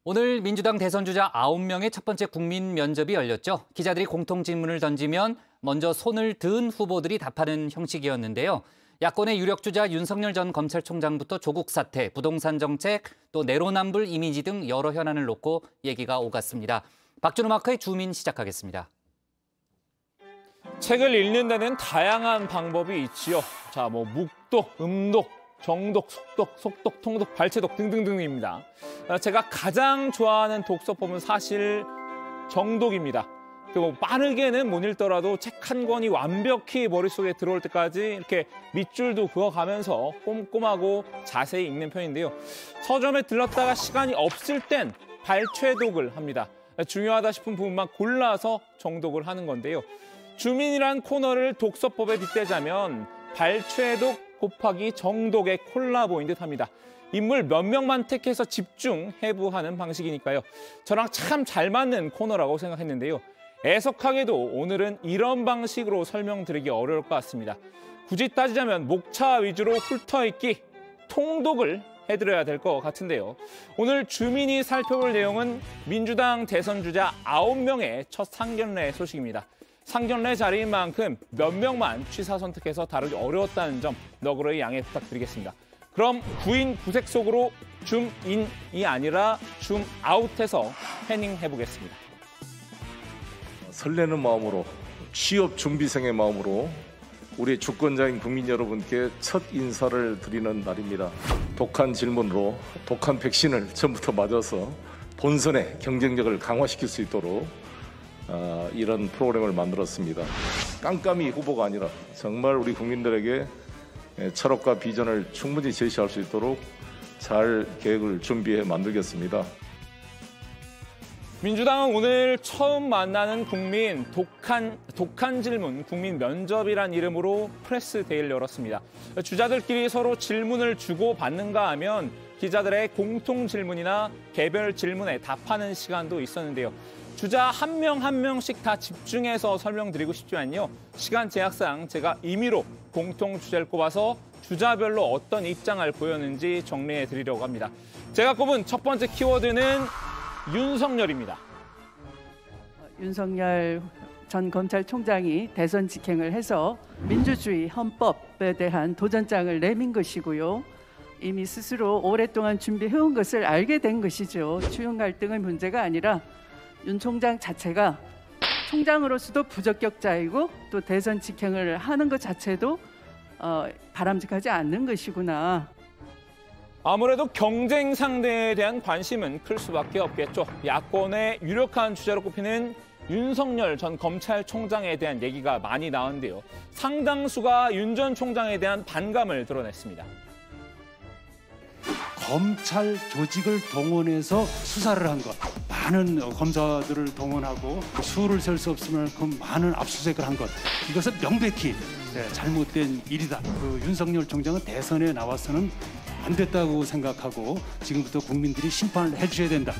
오늘 민주당 대선 주자 9명의 첫 번째 국민 면접이 열렸죠. 기자들이 공통 질문을 던지면 먼저 손을 든 후보들이 답하는 형식이었는데요. 야권의 유력 주자 윤석열 전 검찰총장부터 조국 사태, 부동산 정책, 또 내로남불 이미지 등 여러 현안을 놓고 얘기가 오갔습니다. 박준호 마크의 주민 시작하겠습니다. 책을 읽는 데는 다양한 방법이 있지요. 자, 묵독, 음독, 정독, 속독, 통독, 발췌독 등등등입니다. 제가 가장 좋아하는 독서법은 사실 정독입니다. 빠르게는 못 읽더라도 책 한 권이 완벽히 머릿속에 들어올 때까지 이렇게 밑줄도 그어가면서 꼼꼼하고 자세히 읽는 편인데요. 서점에 들렀다가 시간이 없을 땐 발췌독을 합니다. 중요하다 싶은 부분만 골라서 정독을 하는 건데요. 주민이란 코너를 독서법에 빗대자면 발췌독 곱하기 정독의 콜라보인 듯합니다. 인물 몇 명만 택해서 집중 해부하는 방식이니까요. 저랑 참 잘 맞는 코너라고 생각했는데요. 애석하게도 오늘은 이런 방식으로 설명드리기 어려울 것 같습니다. 굳이 따지자면 목차 위주로 훑어읽기, 통독을 해드려야 될 것 같은데요. 오늘 주민이 살펴볼 내용은 민주당 대선 주자 9명의 첫 상견례 소식입니다. 상견례 자리인 만큼 몇 명만 취사 선택해서 다루기 어려웠다는 점 너그러이 양해 부탁드리겠습니다. 그럼 구인 구색 속으로 줌인이 아니라 줌아웃해서 패닝해보겠습니다. 설레는 마음으로, 취업 준비생의 마음으로 우리 주권자인 국민 여러분께 첫 인사를 드리는 날입니다. 독한 질문으로 독한 백신을 처음부터 맞아서 본선의 경쟁력을 강화시킬 수 있도록 이런 프로그램을 만들었습니다. 깜깜이 후보가 아니라 정말 우리 국민들에게 철학과 비전을 충분히 제시할 수 있도록 잘 계획을 준비해 만들겠습니다. 민주당은 오늘 처음 만나는 국민 독한 질문, 국민 면접이란 이름으로 프레스 데이를 열었습니다. 주자들끼리 서로 질문을 주고받는가 하면 기자들의 공통 질문이나 개별 질문에 답하는 시간도 있었는데요. 주자 한 명 한 명씩 다 집중해서 설명드리고 싶지만요. 시간 제약상 제가 임의로 공통 주제를 꼽아서 주자별로 어떤 입장을 보였는지 정리해 드리려고 합니다. 제가 꼽은 첫 번째 키워드는 윤석열입니다. 윤석열 전 검찰총장이 대선 직행을 해서 민주주의 헌법에 대한 도전장을 내민 것이고요. 이미 스스로 오랫동안 준비해온 것을 알게 된 것이죠. 추경 갈등의 문제가 아니라 윤 총장 자체가 총장으로서도 부적격자이고 또 대선 직행을 하는 것 자체도 바람직하지 않는 것이구나. 아무래도 경쟁 상대에 대한 관심은 클 수밖에 없겠죠. 야권의 유력한 주자로 꼽히는 윤석열 전 검찰총장에 대한 얘기가 많이 나왔는데요. 상당수가 윤 전 총장에 대한 반감을 드러냈습니다. 검찰 조직을 동원해서 수사를 한 것, 많은 검사들을 동원하고 수를 셀 수 없을 만큼 많은 압수수색을 한 것, 이것은 명백히 잘못된 일이다. 윤석열 총장은 대선에 나와서는 안 됐다고 생각하고 지금부터 국민들이 심판을 해주셔야 된다.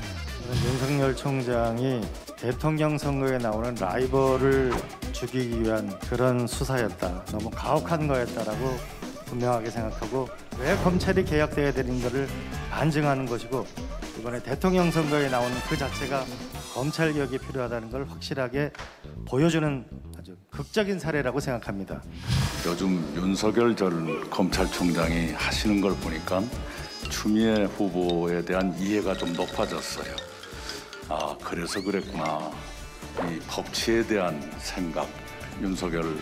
윤석열 총장이 대통령 선거에 나오는 라이벌을 죽이기 위한 그런 수사였다. 너무 가혹한 거였다라고 분명하게 생각하고 왜 검찰이 개혁돼야 되는 것을 반증하는 것이고 이번에 대통령 선거에 나오는 그 자체가 검찰 개혁이 필요하다는 걸 확실하게 보여주는 아주 극적인 사례라고 생각합니다. 요즘 윤석열 전 검찰총장이 하시는 걸 보니까 추미애 후보에 대한 이해가 좀 높아졌어요. 아, 그래서 그랬구나. 이 법치에 대한 생각, 윤석열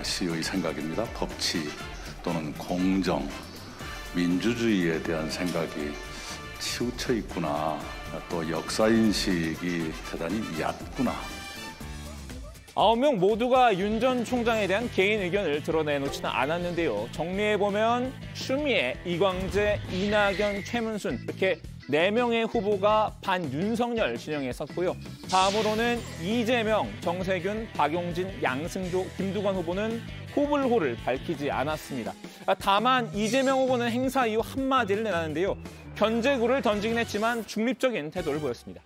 씨의 생각입니다. 법치 또는 공정, 민주주의에 대한 생각이 치우쳐 있구나. 또 역사인식이 대단히 얕구나. 9명 모두가 윤 전 총장에 대한 개인 의견을 드러내놓지는 않았는데요. 정리해보면 추미애, 이광재, 이낙연, 최문순 이렇게 4명의 후보가 반윤석열 진영에 섰고요. 다음으로는 이재명, 정세균, 박용진, 양승조, 김두관 후보는 호불호를 밝히지 않았습니다. 다만 이재명 후보는 행사 이후 한마디를 내놨는데요. 견제구를 던지긴 했지만 중립적인 태도를 보였습니다.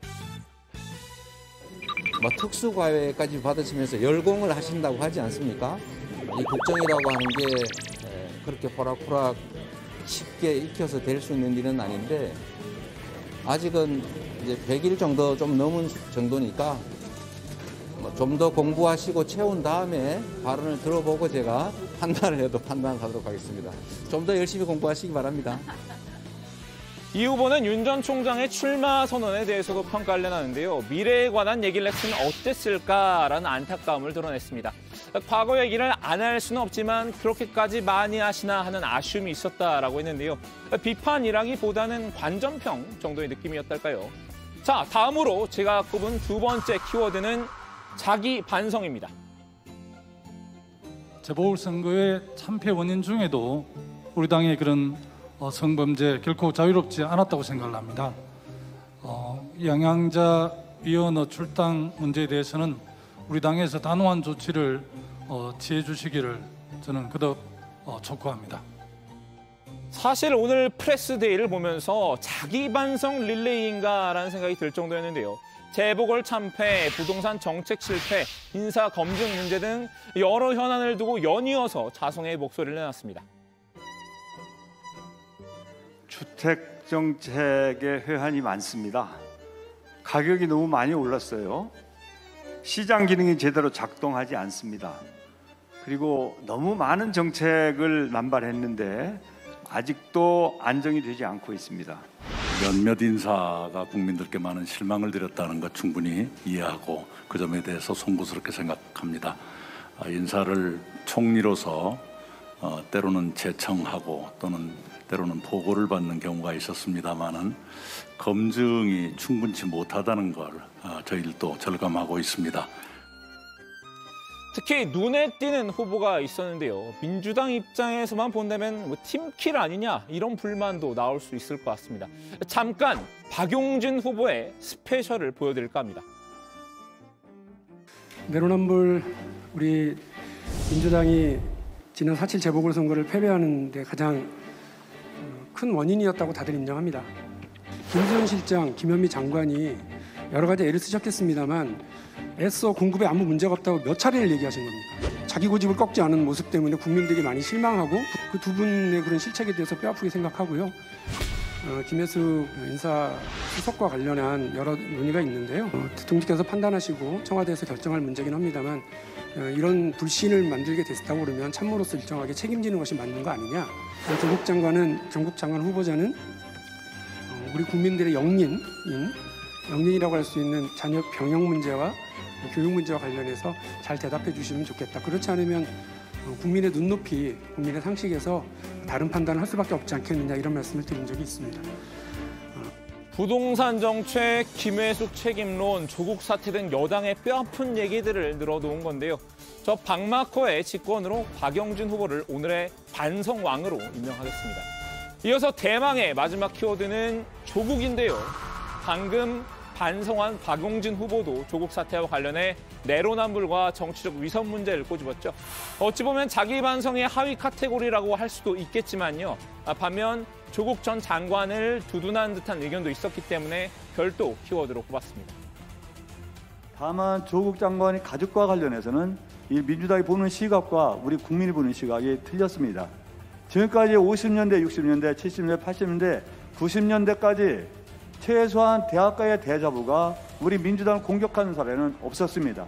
특수과외까지 받으시면서 열공을 하신다고 하지 않습니까? 이 국정이라고 하는 게 그렇게 호락호락 쉽게 익혀서 될 수 있는 일은 아닌데 아직은 이제 100일 정도 좀 넘은 정도니까 좀 더 공부하시고 채운 다음에 발언을 들어보고 제가 판단을 해도 판단하도록 하겠습니다. 좀 더 열심히 공부하시기 바랍니다. 이 후보는 윤 전 총장의 출마 선언에 대해서도 평가를 내놨는데요. 미래에 관한 얘기를 했으면 어땠을까라는 안타까움을 드러냈습니다. 과거 얘기를 안 할 수는 없지만 그렇게까지 많이 하시나 하는 아쉬움이 있었다라고 했는데요. 비판이라기보다는 관전평 정도의 느낌이었달까요. 자, 다음으로 제가 꼽은 두 번째 키워드는 자기 반성입니다. 재보궐선거의 참패 원인 중에도 우리 당의 그런 성범죄 결코 자유롭지 않았다고 생각을 합니다. 영양자 위원회 출당 문제에 대해서는 우리 당에서 단호한 조치를 취해 주시기를 저는 거듭 촉구합니다. 사실 오늘 프레스데이를 보면서 자기 반성 릴레이인가라는 생각이 들 정도였는데요. 재보궐 참패, 부동산 정책 실패, 인사 검증 문제 등 여러 현안을 두고 연이어서 자성의 목소리를 내놨습니다. 주택 정책에 회한이 많습니다. 가격이 너무 많이 올랐어요. 시장 기능이 제대로 작동하지 않습니다. 그리고 너무 많은 정책을 남발했는데 아직도 안정이 되지 않고 있습니다. 몇몇 인사가 국민들께 많은 실망을 드렸다는 것 충분히 이해하고 그 점에 대해서 송구스럽게 생각합니다. 인사를 총리로서 때로는 제청하고 또는 때로는 보고를 받는 경우가 있었습니다마는 검증이 충분치 못하다는 걸 저희들도 절감하고 있습니다. 특히 눈에 띄는 후보가 있었는데요. 민주당 입장에서만 본다면 팀킬 아니냐 이런 불만도 나올 수 있을 것 같습니다. 잠깐 박용진 후보의 스페셜을 보여드릴까 합니다. 내로남불 우리 민주당이 지난 4.7 재보궐선거를 패배하는 데 가장 큰 원인이었다고 다들 인정합니다. 김수현 실장, 김현미 장관이 여러 가지 애를 쓰셨겠습니다만 애써 공급에 아무 문제가 없다고 몇 차례를 얘기하신 겁니다. 자기 고집을 꺾지 않은 모습 때문에 국민들이 많이 실망하고 그 두 분의 그런 실책에 대해서 뼈아프게 생각하고요. 김혜수 인사수석과 관련한 여러 논의가 있는데요. 대통령께서 판단하시고 청와대에서 결정할 문제긴 합니다만 이런 불신을 만들게 됐다고 그러면 참모로서 일정하게 책임지는 것이 맞는 거 아니냐. 전국 장관 후보자는 우리 국민들의 영린이라고 할 수 있는 자녀 병역 문제와 교육 문제와 관련해서 잘 대답해 주시면 좋겠다. 그렇지 않으면 국민의 눈높이, 국민의 상식에서 다른 판단을 할 수밖에 없지 않겠느냐 이런 말씀을 드린 적이 있습니다. 부동산 정책, 김혜숙 책임론, 조국 사태 등 여당의 뼈아픈 얘기들을 늘어놓은 건데요. 저 박마커의 직권으로 박영진 후보를 오늘의 반성왕으로 임명하겠습니다. 이어서 대망의 마지막 키워드는 조국인데요. 방금 반성한 박용진 후보도 조국 사태와 관련해 내로남불과 정치적 위선 문제를 꼬집었죠. 어찌 보면 자기 반성의 하위 카테고리라고 할 수도 있겠지만요. 반면 조국 전 장관을 두둔한 듯한 의견도 있었기 때문에 별도 키워드로 꼽았습니다. 다만 조국 장관의 가족과 관련해서는 이 민주당이 보는 시각과 우리 국민이 보는 시각이 틀렸습니다. 지금까지 50년대, 60년대, 70년대, 80년대, 90년대까지 최소한 대학가의 대자부가 우리 민주당을 공격하는 사례는 없었습니다.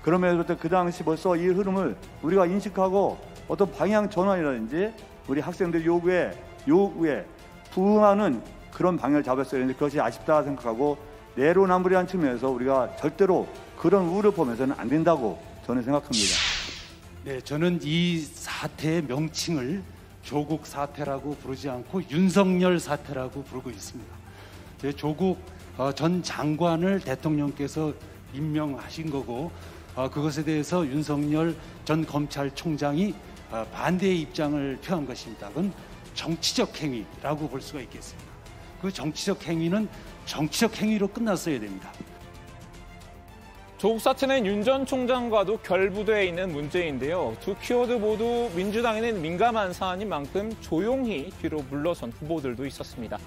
그럼에도 그 당시 벌써 이 흐름을 우리가 인식하고 어떤 방향 전환이라든지 우리 학생들 요구에 부응하는 그런 방향을 잡았어야 했는데 그것이 아쉽다 생각하고 내로남불이라는 측면에서 우리가 절대로 그런 우려 보면서는 안 된다고 저는 생각합니다. 네, 저는 이 사태의 명칭을 조국 사태라고 부르지 않고 윤석열 사태라고 부르고 있습니다. 조국 전 장관을 대통령께서 임명하신 거고 그것에 대해서 윤석열 전 검찰총장이 반대의 입장을 표한 것입니다. 그건 정치적 행위라고 볼 수가 있겠습니다. 그 정치적 행위는 정치적 행위로 끝났어야 됩니다. 조국 사태는 윤 전 총장과도 결부되어 있는 문제인데요. 두 키워드 모두 민주당에는 민감한 사안인 만큼 조용히 뒤로 물러선 후보들도 있었습니다.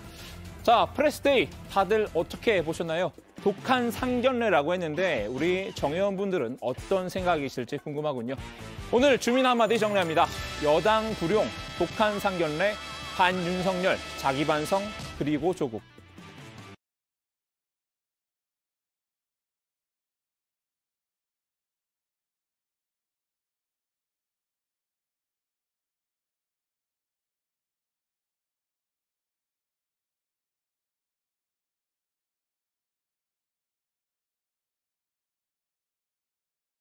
자, 프레스데이 다들 어떻게 보셨나요? 독한 상견례라고 했는데 우리 정의원분들은 어떤 생각이실지 궁금하군요. 오늘 주민 한마디 정리합니다. 여당 불용, 독한 상견례, 반윤석열, 자기 반성, 그리고 조국.